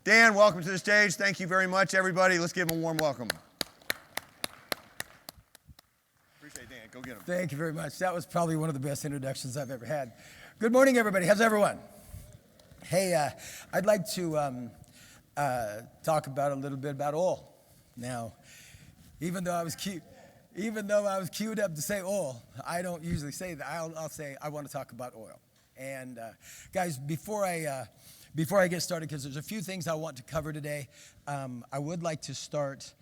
Dan, welcome to the stage. Thank you very much, everybody. Let's give him a warm welcome. Appreciate it, Dan. Go get him. Thank you very much. That was probably one of the best introductions I've ever had. Good morning, everybody. How's everyone? Hey, I'd like to talk about a little bit about oil. Now, even though I was queued up to say oil, I don't usually say that. I'll say I want to talk about oil. And guys, before I get started, because there's a few things I want to cover today, I would like to start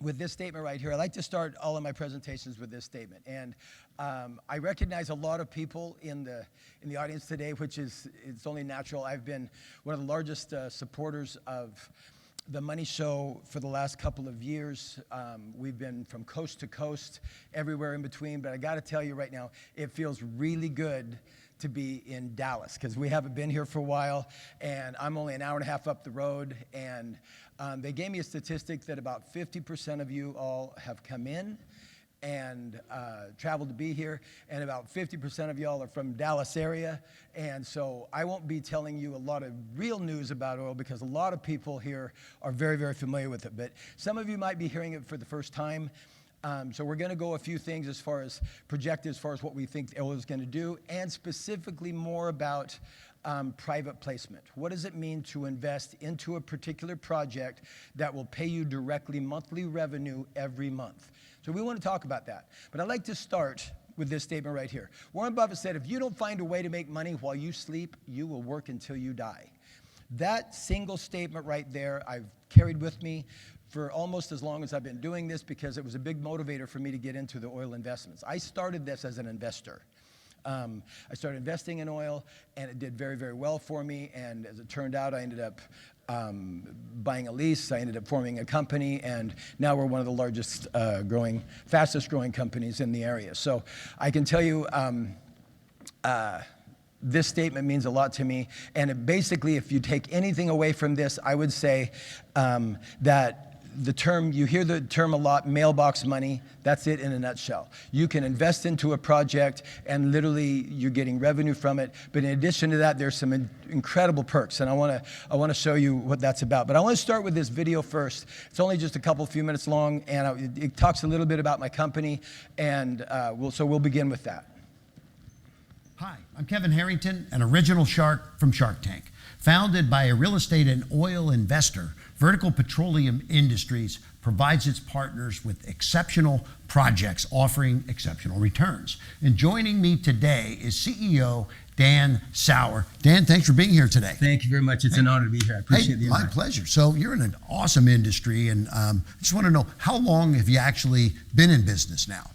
with this statement right here. I like to start all of my presentations with this statement. And I recognize a lot of people in the audience today, which is it's only natural. I've been one of the largest supporters of the MoneyShow for the last couple of years. We've been from coast to coast, everywhere in between. But I got to tell you right now, it feels really good to be in Dallas, because we haven't been here for a while, and I'm only an hour and a half up the road. And they gave me a statistic that about 50% of you all have come in and traveled to be here, and about 50% of y'all are from Dallas area. And so I won't be telling you a lot of real news about oil, because a lot of people here are very, very familiar with it. But some of you might be hearing it for the first time. So we're going to go a few things as far as projected, as far as what we think oil is going to do, and specifically more about private placement. What does it mean to invest into a particular project that will pay you directly monthly revenue every month? So we want to talk about that. But I'd like to start with this statement right here. Warren Buffett said, if you don't find a way to make money while you sleep, you will work until you die. That single statement right there, I've carried with me for almost as long as I've been doing this, because it was a big motivator for me to get into the oil investments. I started this as an investor. I started investing in oil, and it did very, very well for me. And as it turned out, I ended up buying a lease. I ended up forming a company, and now we're one of the largest fastest growing companies in the area. So I can tell you, this statement means a lot to me. And basically, if you take anything away from this, I would say that you hear the term a lot, mailbox money. That's it in a nutshell. You can invest into a project and literally you're getting revenue from it. But in addition to that, there's some incredible perks, and I want to show you what that's about. But I want to start with this video first. It's only just a few minutes long, and it talks a little bit about my company, and we'll begin with that. Hi, I'm Kevin Harrington, an original shark from Shark Tank. Founded by a real estate and oil investor, Vertical Petroleum Industries provides its partners with exceptional projects offering exceptional returns. And joining me today is CEO Dan Sauer. Dan, thanks for being here today. Thank you very much. It's an honor to be here. I appreciate the invite. My pleasure. So you're in an awesome industry, and I just want to know, how long have you actually been in business now?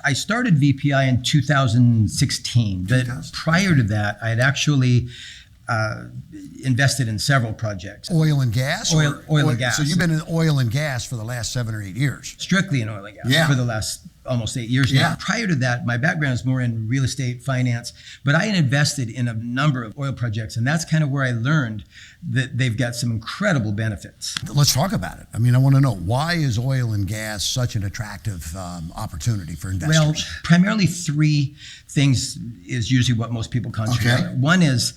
I started VPI in 2016, but prior to that, I had actually invested in several projects. Oil and gas? Oil and gas. So you've been in oil and gas for the last 7 or 8 years? Strictly in oil and gas for the last almost 8 years now. Prior to that, my background is more in real estate, finance, but I had invested in a number of oil projects, and that's kind of where I learned that they've got some incredible benefits. Let's talk about it. I mean, I want to know, why is oil and gas such an attractive opportunity for investors? Well, primarily three things is usually what most people concentrate on. One is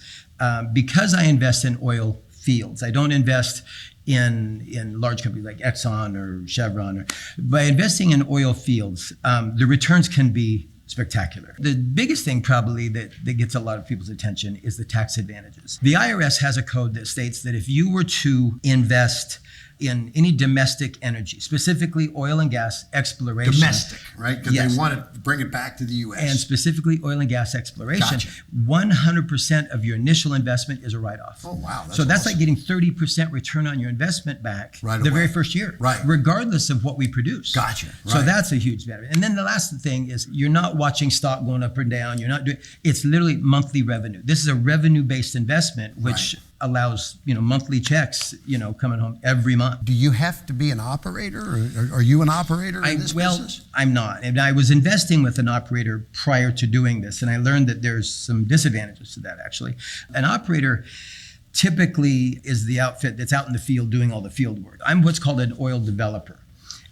because I invest in oil fields, I don't invest in large companies like Exxon or Chevron. By investing in oil fields, the returns can be spectacular. The biggest thing probably that gets a lot of people's attention is the tax advantages. The IRS has a code that states that if you were to invest in any domestic energy, specifically oil and gas exploration. Domestic, right? Because they want to bring it back to the U.S. And specifically oil and gas exploration. 100% of your initial investment is a write-off. Oh, wow. That's awesome. Like getting 30% return on your investment back the very first year, regardless of what we produce. So that's a huge benefit. And then the last thing is you're not watching stock going up or down. You're not doing, it's literally monthly revenue. This is a revenue-based investment, which allows, monthly checks, coming home every month. Do you have to be an operator, or are you an operator in this business? I'm not. And I was investing with an operator prior to doing this, and I learned that there's some disadvantages to that, actually. An operator typically is the outfit that's out in the field doing all the field work. I'm what's called an oil developer.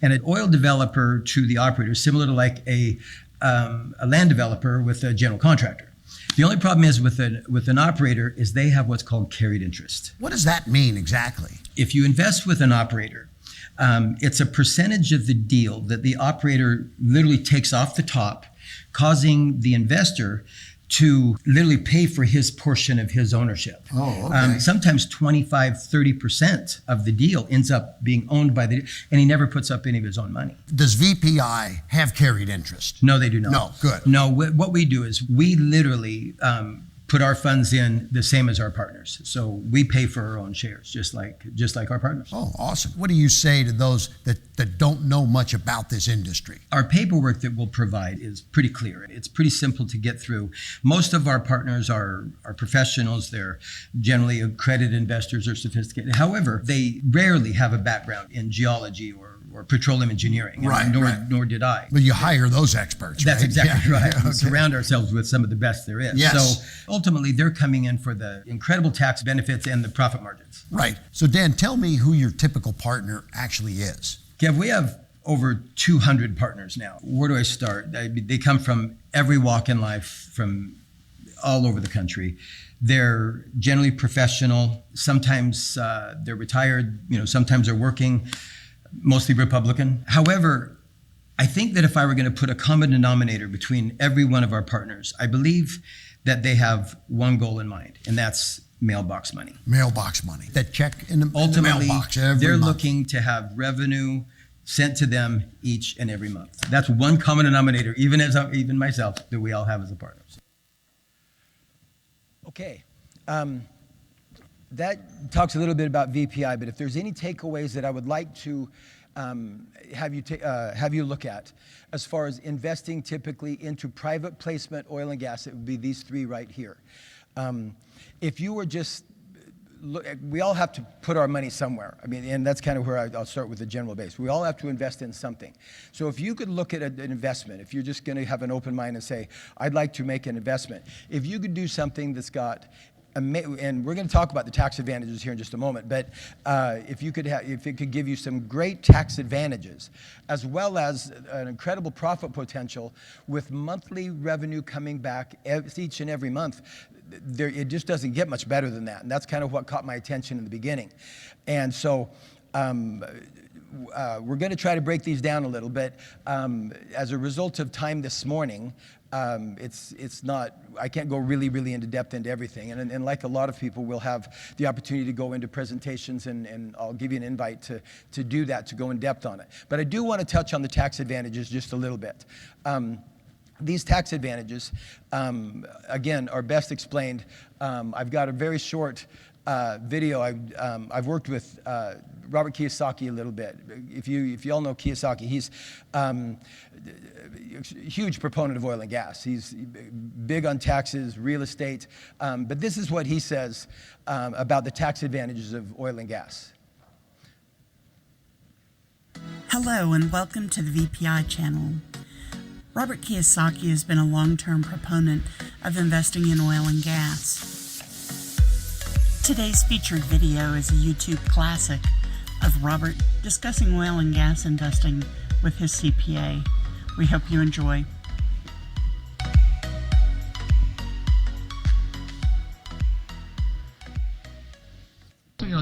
And an oil developer to the operator is similar to like a land developer with a general contractor. The only problem is with an operator is they have what's called carried interest. What does that mean exactly? If you invest with an operator, it's a percentage of the deal that the operator literally takes off the top, causing the investor to literally pay for his portion of his ownership. Oh, okay. Sometimes 25, 30% of the deal ends up being owned by and he never puts up any of his own money. Does VPI have carried interest? No, they do not. No, good. No, what we do is we literally put our funds in the same as our partners. So we pay for our own shares, just like our partners. Oh, awesome. What do you say to those that don't know much about this industry? Our paperwork that we'll provide is pretty clear. It's pretty simple to get through. Most of our partners are professionals. They're generally accredited investors or sophisticated. However, they rarely have a background in geology or petroleum engineering. Right, Nor did I. But you hire those experts, That's right? exactly right. Okay. We surround ourselves with some of the best there is. Yes. So ultimately, they're coming in for the incredible tax benefits and the profit margins. Right. So Dan, tell me who your typical partner actually is. Kev, we have over 200 partners now. Where do I start? They come from every walk in life, from all over the country. They're generally professional. Sometimes they're retired. Sometimes they're working. Mostly Republican. However, I think that if I were going to put a common denominator between every one of our partners, I believe that they have one goal in mind, and that's mailbox money. Mailbox money. That check in the Ultimately, mailbox every they're month. looking to have revenue sent to them each and every month. That's one common denominator, even myself, that we all have as a partner. Okay. That talks a little bit about VPI, but if there's any takeaways that I would like to have you look at as far as investing typically into private placement oil and gas, it would be these three right here. If you were just we all have to put our money somewhere. I mean, and that's kind of where I'll start with the general base. We all have to invest in something. So if you could look at an investment, if you're just going to have an open mind and say, I'd like to make an investment, if you could do something that's got and we're going to talk about the tax advantages here in just a moment, but if it could give you some great tax advantages, as well as an incredible profit potential with monthly revenue coming back each and every month, it just doesn't get much better than that. And that's kind of what caught my attention in the beginning. And so we're going to try to break these down a little bit. As a result of time this morning, it's not, I can't go really into depth into everything. And like a lot of people, we'll have the opportunity to go into presentations, and I'll give you an invite to do that, to go in depth on it. But I do want to touch on the tax advantages just a little bit. These tax advantages, again, are best explained. I've got a very short video. I've worked with Robert Kiyosaki a little bit. If you all know Kiyosaki, he's a huge proponent of oil and gas. He's big on taxes, real estate. But this is what he says about the tax advantages of oil and gas. Hello and welcome to the VPI channel. Robert Kiyosaki has been a long-term proponent of investing in oil and gas. Today's featured video is a YouTube classic of Robert discussing oil and gas investing with his CPA. We hope you enjoy.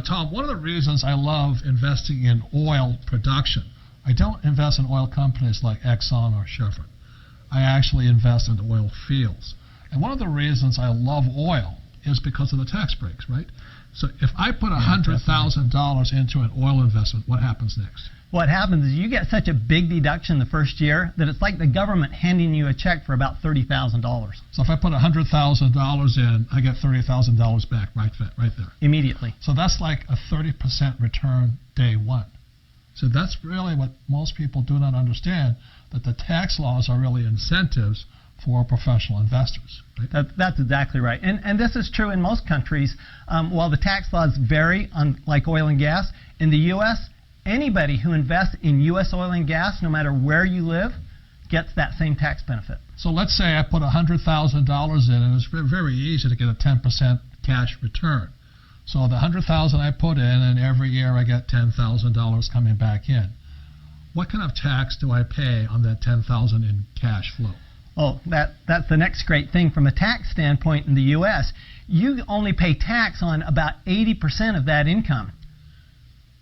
Tom, one of the reasons I love investing in oil production, I don't invest in oil companies like Exxon or Chevron. I actually invest in oil fields. And one of the reasons I love oil is because of the tax breaks, right? So if I put $100,000 into an oil investment, what happens next? What happens is you get such a big deduction the first year that it's like the government handing you a check for about $30,000. So if I put $100,000 in, I get $30,000 back right there. Immediately. So that's like a 30% return day one. So that's really what most people do not understand, that the tax laws are really incentives for professional investors. Right? That's exactly right. And this is true in most countries. While the tax laws vary, like oil and gas, in the U.S., anybody who invests in U.S. oil and gas, no matter where you live, gets that same tax benefit. So let's say I put $100,000 in, and it's very easy to get a 10% cash return. So the $100,000 I put in, and every year I get $10,000 coming back in. What kind of tax do I pay on that $10,000 in cash flow? Oh, that's the next great thing from a tax standpoint in the U.S. You only pay tax on about 80% of that income.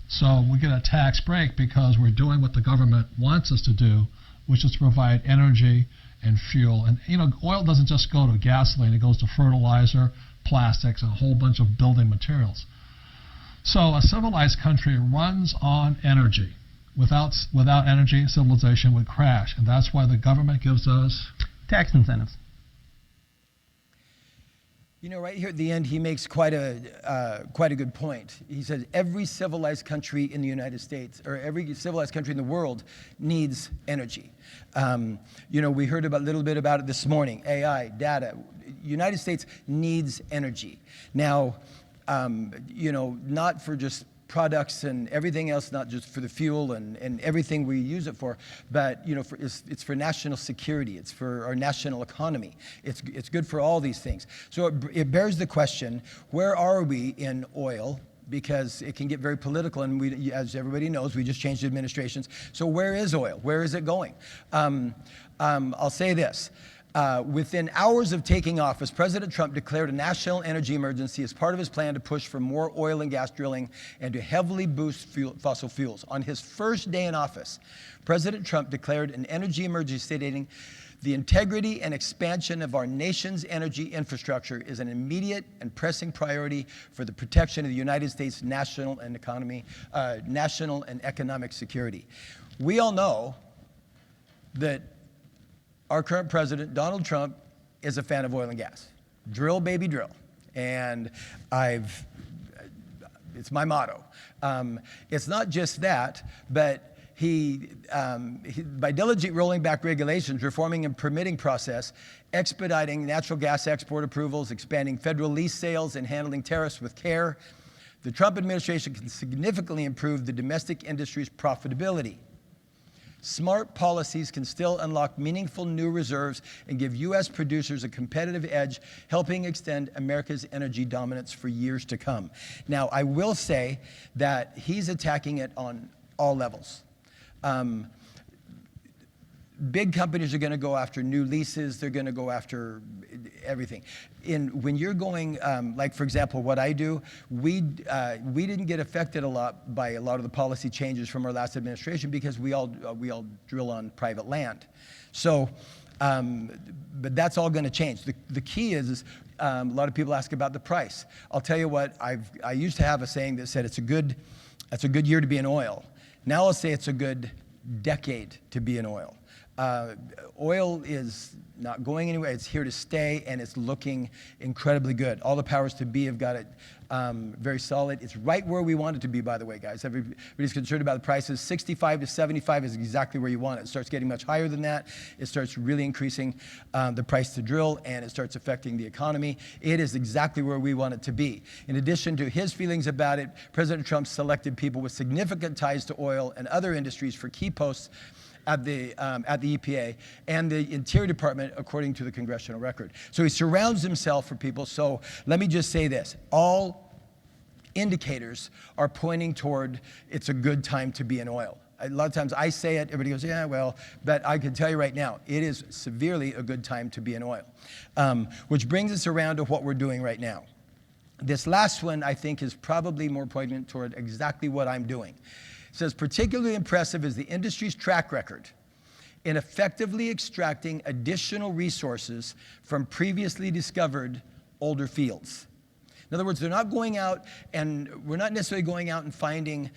So we get a tax break because we're doing what the government wants us to do, which is to provide energy and fuel. And oil doesn't just go to gasoline, it goes to fertilizer, plastics, and a whole bunch of building materials. So a civilized country runs on energy. Without energy, civilization would crash, and that's why the government gives us tax incentives. Right here at the end, he makes quite a good point. He says every civilized country in the United States, or every civilized country in the world, needs energy. We heard a little bit about it this morning. AI, data. United States needs energy. Now, not for just products and everything else, not just for the fuel and everything we use it for, but it's for national security, it's for our national economy, it's good for all these things. So it bears the question, where are we in oil? Because it can get very political, and we, as everybody knows, we just changed administrations. So where is oil? Where is it going? I'll say this. Within hours of taking office, President Trump declared a national energy emergency as part of his plan to push for more oil and gas drilling and to heavily boost fossil fuels. On his first day in office, President Trump declared an energy emergency, stating, "The integrity and expansion of our nation's energy infrastructure is an immediate and pressing priority for the protection of the United States' national and economic security." We all know that our current president, Donald Trump, is a fan of oil and gas. Drill, baby, drill. And it's my motto. It's not just that, but he by diligently rolling back regulations, reforming and permitting process, expediting natural gas export approvals, expanding federal lease sales, and handling tariffs with care, the Trump administration can significantly improve the domestic industry's profitability. Smart policies can still unlock meaningful new reserves and give U.S. producers a competitive edge, helping extend America's energy dominance for years to come. Now, I will say that he's attacking it on all levels. Big companies are going to go after new leases. They're going to go after everything. When you're going, like for example, what I do, we didn't get affected a lot by a lot of the policy changes from our last administration because we all drill on private land. So, but that's all going to change. The key is a lot of people ask about the price. I'll tell you what, I used to have a saying that said it's a good year to be in oil. Now I'll say it's a good decade to be in oil. Oil is not going anywhere. It's here to stay, and it's looking incredibly good. All the powers to be have got it very solid. It's right where we want it to be, by the way, guys. Everybody's concerned about the prices. 65 to 75 is exactly where you want it. It starts getting much higher than that. It starts really increasing the price to drill, and it starts affecting the economy. It is exactly where we want it to be. In addition to his feelings about it, President Trump selected people with significant ties to oil and other industries for key posts at the EPA and the Interior Department, according to the congressional record. So he surrounds himself for people. So let me just say this. All indicators are pointing toward it's a good time to be in oil. A lot of times I say it, everybody goes, yeah, well, but I can tell you right now, it is severely a good time to be in oil. Which brings us around to what we're doing right now. This last one, I think, is probably more poignant toward exactly what I'm doing. It says, particularly impressive is the industry's track record in effectively extracting additional resources from previously discovered older fields. In other words, they're not going out, and we're not necessarily going out and finding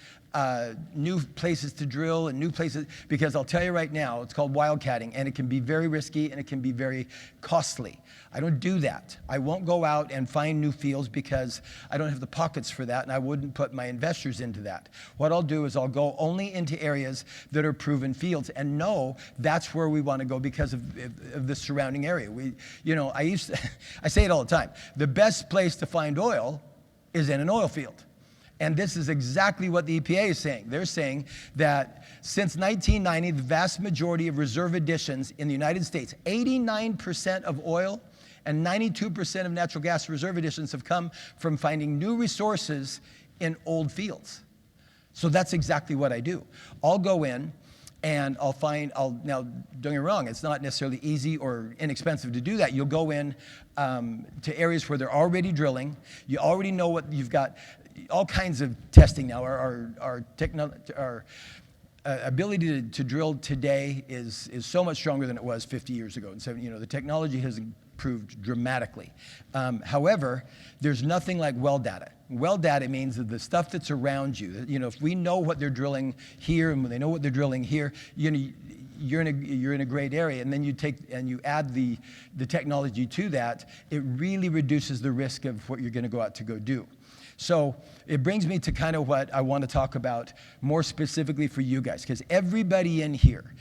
new places to drill and new places, because I'll tell you right now, it's called wildcatting, and it can be very risky and it can be very costly. I don't do that. I won't go out and find new fields because I don't have the pockets for that, and I wouldn't put my investors into that. What I'll do is I'll go only into areas that are proven fields and know that's where we want to go because of the surrounding area. I say it all the time. The best place to find oil is in an oil field. And this is exactly what the EPA is saying. They're saying that since 1990, the vast majority of reserve additions in the United States, 89% of oil and 92% of natural gas reserve additions have come from finding new resources in old fields. So that's exactly what I do. I'll go in and now, don't get me wrong, it's not necessarily easy or inexpensive to do that. You'll go in to areas where they're already drilling. You already know what you've got, all kinds of testing now. Our ability to drill today is so much stronger than it was 50 years ago. And so, the technology has improved dramatically. However, there's nothing like well data. Well data means that the stuff that's around you, if we know what they're drilling here and when they know what they're drilling here, you're in a great area, and then you add the technology to that, it really reduces the risk of what you're going to go out to go do. So it brings me to kind of what I want to talk about more specifically for you guys, because everybody in here,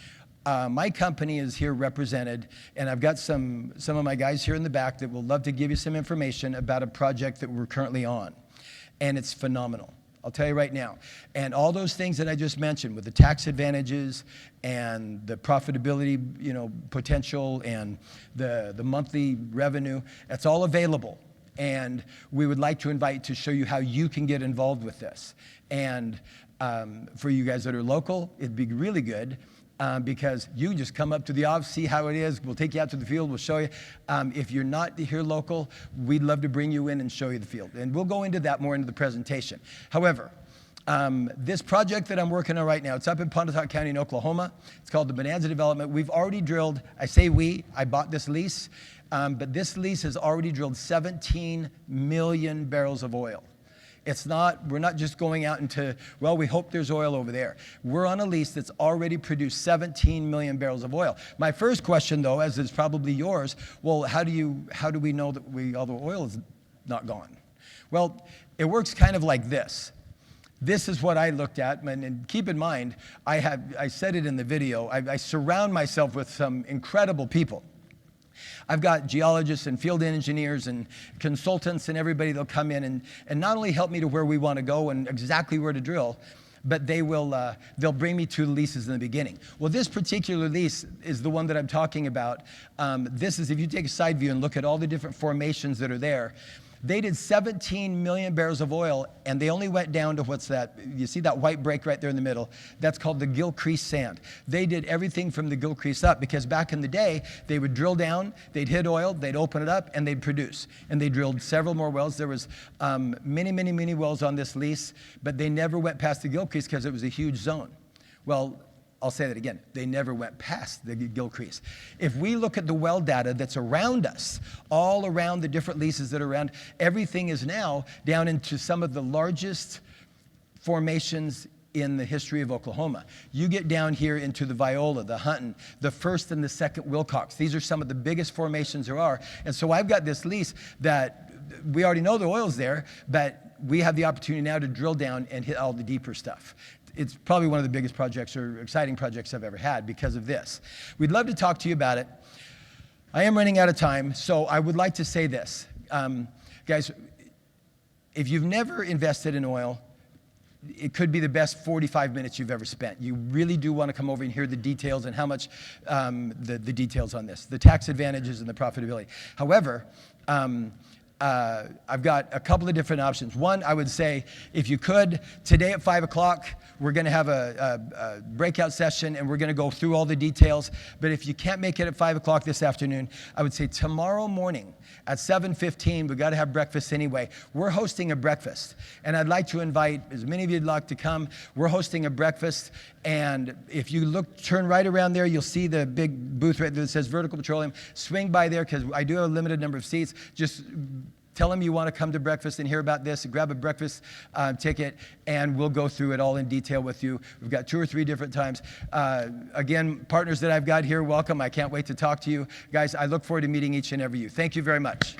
my company is here represented, and I've got some of my guys here in the back that will love to give you some information about a project that we're currently on, and it's phenomenal. I'll tell you right now. And all those things that I just mentioned with the tax advantages and the profitability, potential and the monthly revenue, that's all available. And we would like to invite to show you how you can get involved with this. And for you guys that are local, it'd be really good because you can just come up to the office, see how it is. We'll take you out to the field. We'll show you. If you're not here local, we'd love to bring you in and show you the field. And we'll go into that more into the presentation. However, this project that I'm working on right now, it's up in Pontotoc County in Oklahoma. It's called the Bonanza development. We've already drilled, I bought this lease, but this lease has already drilled 17 million barrels of oil. We're not just going out into, we hope there's oil over there. We're on a lease that's already produced 17 million barrels of oil. My first question though, as is probably yours, how do we know that all the oil is not gone? Well, it works kind of like this. This is what I looked at, and keep in mind, I said it in the video, I surround myself with some incredible people. I've got geologists and field engineers and consultants and everybody that'll come in and not only help me to where we want to go and exactly where to drill, but they'll bring me to the leases in the beginning. Well, this particular lease is the one that I'm talking about. This is, if you take a side view and look at all the different formations that are there, they did 17 million barrels of oil, and they only went down to what's that? You see that white break right there in the middle? That's called the Gilcrease sand. They did everything from the Gilcrease up because back in the day, they would drill down, they'd hit oil, they'd open it up, and they'd produce. And they drilled several more wells. There was many wells on this lease, but they never went past the Gilcrease because it was a huge zone. Well, I'll say that again. They never went past the Gilcrease. If we look at the well data that's around us, all around the different leases that are around, everything is now down into some of the largest formations in the history of Oklahoma. You get down here into the Viola, the Hunton, the first and the second Wilcox. These are some of the biggest formations there are. And so I've got this lease that we already know the oil's there, but we have the opportunity now to drill down and hit all the deeper stuff. It's probably one of the biggest projects or exciting projects I've ever had because of this. We'd love to talk to you about it. I am running out of time, so I would like to say this. Guys, if you've never invested in oil, it could be the best 45 minutes you've ever spent. You really do want to come over and hear the details and how much, the details on this, the tax advantages and the profitability. However, I've got a couple of different options. One, I would say, if you could, today at 5 o'clock, we're going to have a breakout session, and we're going to go through all the details. But if you can't make it at 5 o'clock this afternoon, I would say tomorrow morning at 7:15, we've got to have breakfast anyway. We're hosting a breakfast, and I'd like to invite as many of you would like to come. We're hosting a breakfast, and if you turn right around there, you'll see the big booth right there that says Vertical Petroleum. Swing by there because I do have a limited number of seats. Just tell them you want to come to breakfast and hear about this, and grab a breakfast ticket, and we'll go through it all in detail with you. We've got 2 or 3 different times. Again, partners that I've got here, welcome. I can't wait to talk to you. Guys, I look forward to meeting each and every you. Thank you very much.